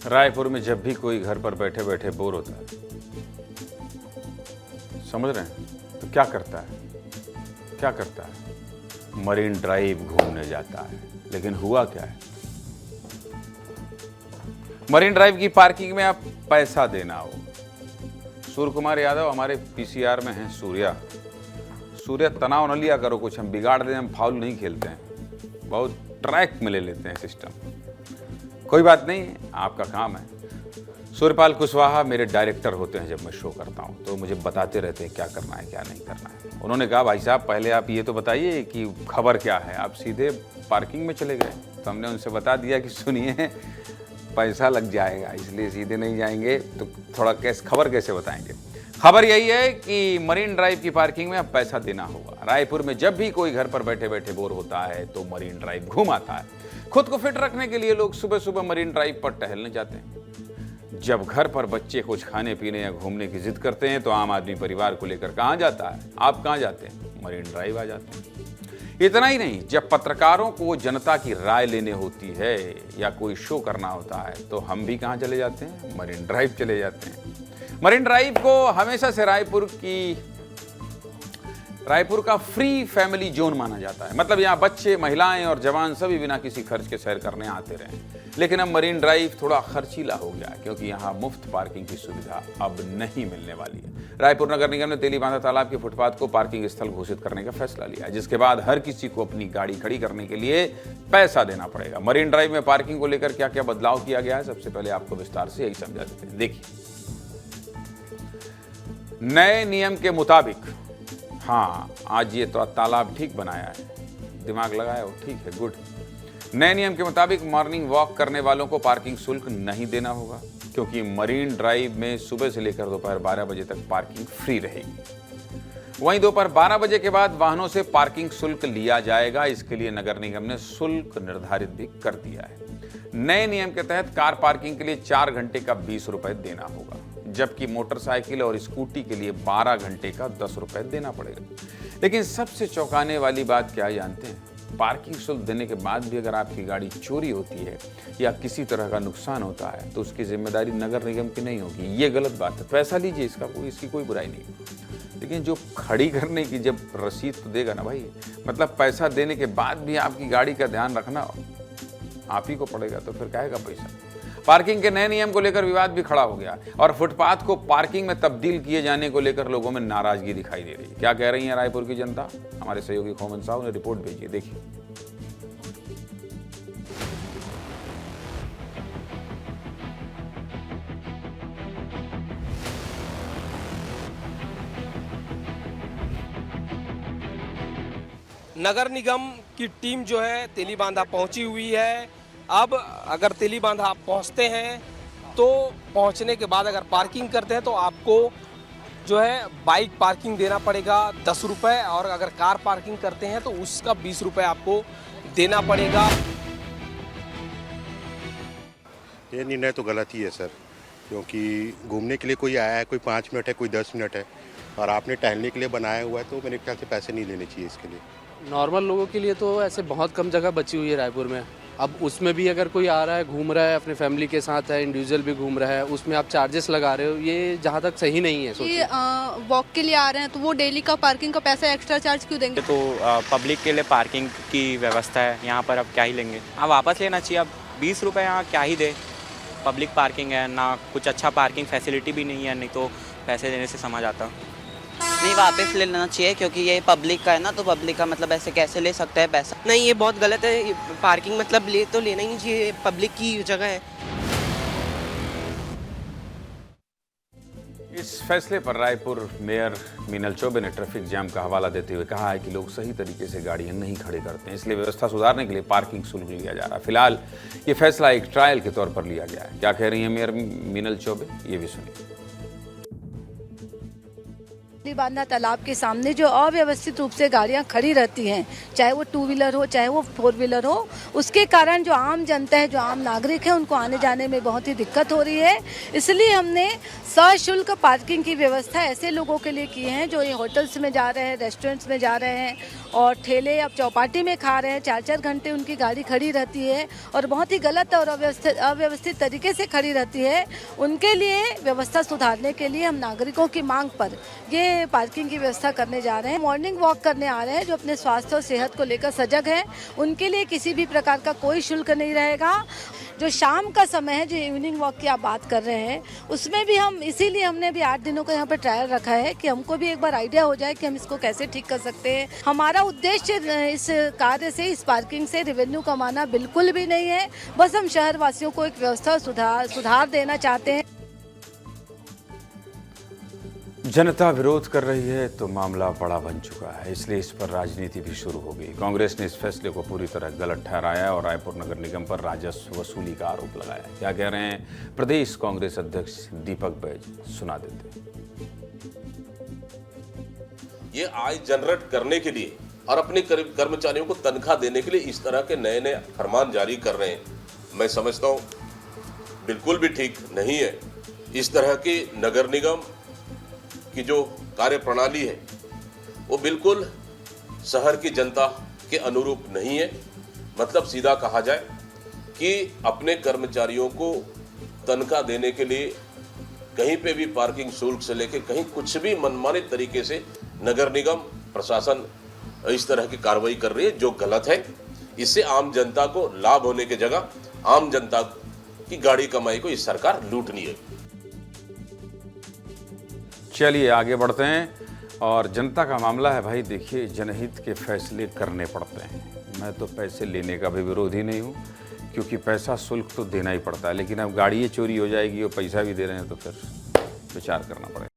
रायपुर में जब भी कोई घर पर बैठे बैठे बोर होता है, समझ रहे हैं, तो क्या करता है? मरीन ड्राइव घूमने जाता है। लेकिन हुआ क्या है? मरीन ड्राइव की पार्किंग में आप पैसा देना हो। सूर्य कुमार यादव हमारे पीसीआर में हैं। सूर्य तनाव न लिया करो, कुछ हम बिगाड़ दें, हम फाउल नहीं खेलते हैं, बहुत ट्रैक में ले लेते हैं सिस्टम। कोई बात नहीं, आपका काम है। सूर्यपाल कुशवाहा मेरे डायरेक्टर होते हैं। जब मैं शो करता हूं तो मुझे बताते रहते हैं क्या करना है क्या नहीं करना है। उन्होंने कहा भाई साहब पहले आप ये तो बताइए कि खबर क्या है। आप सीधे पार्किंग में चले गए। तो हमने उनसे बता दिया कि सुनिए पैसा लग जाएगा, इसलिए सीधे नहीं जाएंगे, तो थोड़ा खबर कैसे बताएंगे। खबर यही है कि मरीन ड्राइव की पार्किंग में अब पैसा देना होगा। रायपुर में जब भी कोई घर पर बैठे बैठे बोर होता है तो मरीन ड्राइव घूम आता है। खुद को फिट रखने के लिए लोग सुबह सुबह मरीन ड्राइव पर टहलने जाते हैं। जब घर पर बच्चे कुछ खाने पीने या घूमने की जिद करते हैं तो आम आदमी परिवार को लेकर कहां जाता है? आप कहां जाते हैं? मरीन ड्राइव आ जाते हैं। इतना ही नहीं, जब पत्रकारों को जनता की राय लेने होती है या कोई शो करना होता है तो हम भी कहां चले जाते हैं? मरीन ड्राइव चले जाते हैं। मरीन ड्राइव को हमेशा से रायपुर का फ्री फैमिली जोन माना जाता है। मतलब यहाँ बच्चे, महिलाएं और जवान सभी बिना किसी खर्च के सैर करने आते रहे। लेकिन अब मरीन ड्राइव थोड़ा खर्चीला हो गया है, क्योंकि यहाँ मुफ्त पार्किंग की सुविधा अब नहीं मिलने वाली है। रायपुर नगर निगम ने तेलीबांधा तालाब के फुटपाथ को पार्किंग स्थल घोषित करने का फैसला लिया है, जिसके बाद हर किसी को अपनी गाड़ी खड़ी करने के लिए पैसा देना पड़ेगा। मरीन ड्राइव में पार्किंग को लेकर क्या क्या बदलाव किया गया है, सबसे पहले आपको विस्तार से यही समझा देते हैं। देखिए, नए नियम के मुताबिक, हाँ आज ये तो तालाब ठीक बनाया है, दिमाग लगाया हो, ठीक है, गुड। नए नियम के मुताबिक मॉर्निंग वॉक करने वालों को पार्किंग शुल्क नहीं देना होगा, क्योंकि मरीन ड्राइव में सुबह से लेकर दोपहर 12 बजे तक पार्किंग फ्री रहेगी। वहीं दोपहर 12 बजे के बाद वाहनों से पार्किंग शुल्क लिया जाएगा। इसके लिए नगर निगम ने शुल्क निर्धारित भी कर दिया है। नए नियम के तहत कार पार्किंग के लिए 4 घंटे का 20 रुपए देना होगा, जबकि मोटरसाइकिल और स्कूटी के लिए 12 घंटे का 10 रुपए देना पड़ेगा। लेकिन सबसे चौंकाने वाली बात क्या जानते हैं? पार्किंग शुल्क देने के बाद भी अगर आपकी गाड़ी चोरी होती है या किसी तरह का नुकसान होता है तो उसकी जिम्मेदारी नगर निगम की नहीं होगी। ये गलत बात है। पैसा लीजिए, इसकी कोई बुराई नहीं, लेकिन जो खड़ी करने की जब रसीद तो देगा ना भाई, मतलब पैसा देने के बाद भी आपकी गाड़ी का ध्यान रखना आप ही को पड़ेगा, तो फिर काहे का पैसा। पार्किंग के नए नियम को लेकर विवाद भी खड़ा हो गया और फुटपाथ को पार्किंग में तब्दील किए जाने को लेकर लोगों में नाराजगी दिखाई दे रही है। क्या कह रही है रायपुर की जनता? हमारे सहयोगी खोमन साहब ने रिपोर्ट भेजी है, देखिए। नगर निगम की टीम जो है तेलीबांधा पहुंची हुई है। अब अगर तेलीबांधा आप पहुंचते हैं तो पहुंचने के बाद अगर पार्किंग करते हैं तो आपको जो है बाइक पार्किंग देना पड़ेगा 10 रुपये, और अगर कार पार्किंग करते हैं तो उसका 20 रुपये आपको देना पड़ेगा। ये निर्णय तो गलत ही है सर, क्योंकि घूमने के लिए कोई आया है, कोई 5 मिनट है, कोई 10 मिनट है, और आपने टहलने के लिए बनाया हुआ है, तो मेरे ख्याल से पैसे नहीं लेने चाहिए इसके लिए। नॉर्मल लोगों के लिए तो ऐसे बहुत कम जगह बची हुई है रायपुर में। अब उसमें भी अगर कोई आ रहा है, घूम रहा है, अपने फैमिली के साथ है, इंडिविजुअल भी घूम रहा है, उसमें आप चार्जेस लगा रहे हो, ये जहाँ तक सही नहीं है। ये वॉक के लिए आ रहे हैं तो वो डेली का पार्किंग का पैसा एक्स्ट्रा चार्ज क्यों देंगे? तो पब्लिक के लिए पार्किंग की व्यवस्था है यहाँ पर, अब क्या ही लेंगे। हाँ, वापस लेना चाहिए। अब 20 रुपये यहाँ क्या ही दे, पब्लिक पार्किंग है ना, कुछ अच्छा पार्किंग फैसिलिटी भी नहीं है, नहीं तो पैसे देने से समझ आता। नहीं, वापस ले लेना चाहिए, क्योंकि ये पब्लिक का है ना, तो पब्लिक का मतलब ऐसे कैसे ले सकते हैं पैसा। नहीं, ये बहुत गलत है। पार्किंग मतलब लेना ही नहीं चाहिए, पब्लिक की जगह है। इस फैसले पर रायपुर मेयर मीनल चौबे ने ट्रैफिक जाम का हवाला देते हुए कहा है कि लोग सही तरीके से गाड़ियां नहीं खड़े करते हैं, इसलिए व्यवस्था सुधारने के लिए पार्किंग शुल्क लिया जा रहा है। फिलहाल ये फैसला एक ट्रायल के तौर पर लिया गया है। क्या कह रही हैं मेयर मीनल चौबे, ये भी सुनिए। बांधा तालाब के सामने जो अव्यवस्थित रूप से गाड़ियां खड़ी रहती हैं, चाहे वो 2 व्हीलर हो चाहे वो 4 व्हीलर हो, उसके कारण जो आम जनता है, जो आम नागरिक है, उनको आने जाने में बहुत ही दिक्कत हो रही है। इसलिए हमने सशुल्क पार्किंग की व्यवस्था ऐसे लोगों के लिए की है जो ये होटल्स में जा रहे हैं, रेस्टोरेंट्स में जा रहे हैं और ठेले अब चौपाटी में खा रहे हैं। 4-4 घंटे उनकी गाड़ी खड़ी रहती है और बहुत ही गलत और अव्यवस्थित तरीके से खड़ी रहती है। उनके लिए व्यवस्था सुधारने के लिए हम नागरिकों की मांग पर ये पार्किंग की व्यवस्था करने जा रहे हैं। मॉर्निंग वॉक करने आ रहे हैं जो अपने स्वास्थ्य और सेहत को लेकर सजग हैं, उनके लिए किसी भी प्रकार का कोई शुल्क नहीं रहेगा। जो शाम का समय है, जो इवनिंग वॉक की आप बात कर रहे हैं, उसमें भी हम इसीलिए हमने भी 8 दिनों का यहाँ पर ट्रायल रखा है कि हमको भी एक बार आइडिया हो जाए कि हम इसको कैसे ठीक कर सकते हैं। हमारा उद्देश्य इस कार्य से, इस पार्किंग से रेवेन्यू कमाना बिल्कुल भी नहीं है, बस हम शहर वासियों को एक व्यवस्था सुधार देना चाहते हैं। जनता विरोध कर रही है तो मामला बड़ा बन चुका है, इसलिए इस पर राजनीति भी शुरू हो गई। कांग्रेस ने इस फैसले को पूरी तरह गलत ठहराया और रायपुर नगर निगम पर राजस्व वसूली का आरोप लगाया। क्या कह रहे हैं प्रदेश कांग्रेस अध्यक्ष दीपक बैज, सुना देते। ये आय जनरेट करने के लिए और अपने कर्मचारियों को तनख्वाह देने के लिए इस तरह के नए नए फरमान जारी कर रहे हैं, मैं समझता हूँ बिल्कुल भी ठीक नहीं है। इस तरह की नगर निगम की जो कार्य प्रणाली है वो बिल्कुल शहर की जनता के अनुरूप नहीं है। मतलब सीधा कहा जाए कि अपने कर्मचारियों को तनख्वाह देने के लिए कहीं पे भी पार्किंग शुल्क से लेके कहीं कुछ भी मनमाने तरीके से नगर निगम प्रशासन इस तरह की कार्रवाई कर रही है जो गलत है। इससे आम जनता को लाभ होने की जगह आम जनता की गाड़ी कमाई को इस सरकार लूटनी है। चलिए आगे बढ़ते हैं। और जनता का मामला है भाई, देखिए जनहित के फैसले करने पड़ते हैं। मैं तो पैसे लेने का भी विरोधी नहीं हूँ, क्योंकि पैसा शुल्क तो देना ही पड़ता है, लेकिन अब गाड़ी चोरी हो जाएगी और पैसा भी दे रहे हैं तो फिर विचार करना पड़ेगा।